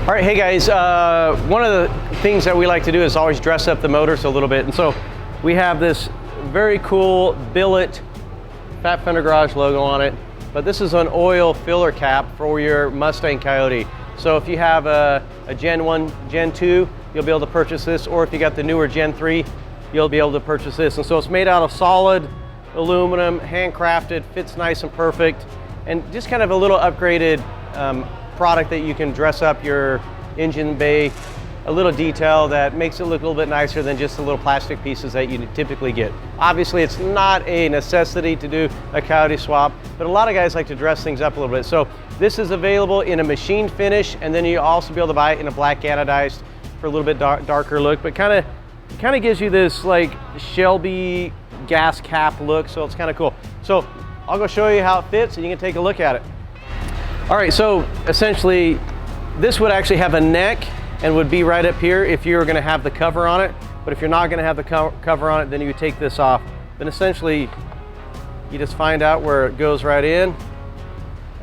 All right, hey guys, one of the things that we like to do is always dress up the motors a little bit. And so we have this very cool billet Fat Fender Garage logo on it, but this is an oil filler cap for your Mustang Coyote. So if you have a Gen 1, Gen 2, you'll be able to purchase this, or if you got the newer Gen 3, you'll be able to purchase this. And so it's made out of solid aluminum, handcrafted, fits nice and perfect, and just kind of a little upgraded product that you can dress up your engine bay, a little detail that makes it look a little bit nicer than just the little plastic pieces that you typically get. Obviously, it's not a necessity to do a Coyote swap, but a lot of guys like to dress things up a little bit. So this is available in a machine finish, and then you also be able to buy it in a black anodized for a little bit darker look, but kind of gives you this like Shelby gas cap look, so it's kind of cool. So I'll go show you how it fits and you can take a look at it. All right, so essentially this would actually have a neck and would be right up here if you were gonna have the cover on it. But if you're not gonna have the cover on it, then you would take this off. Then essentially you just find out where it goes right in,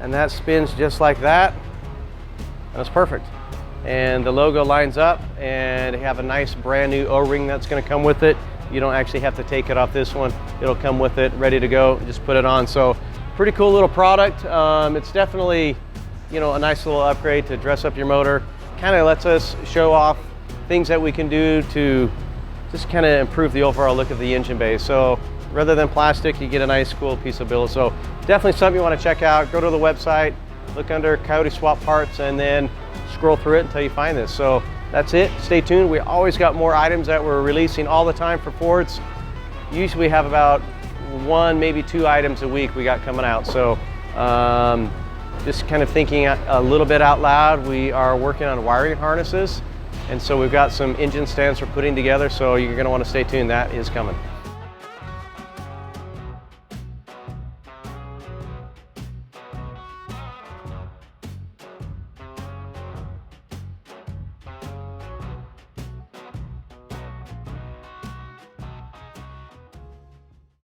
and that spins just like that, and it's perfect. And the logo lines up, and you have a nice brand new O-ring that's gonna come with it. You don't actually have to take it off this one. It'll come with it, ready to go, just put it on. So pretty cool little product. It's definitely, you know, a nice little upgrade to dress up your motor. Kind of lets us show off things that we can do to just kind of improve the overall look of the engine bay. So rather than plastic, you get a nice cool piece of billet. So definitely something you want to check out. Go to the website, look under Coyote-Swap parts, and then scroll through it until you find this. So that's it. Stay tuned. We always got more items that we're releasing all the time for Fords. Usually we have about 1, maybe 2 items a week we got coming out. So just kind of thinking a little bit out loud, we are working on wiring harnesses, and so we've got some engine stands we're putting together, so you're going to want to stay tuned. That is coming.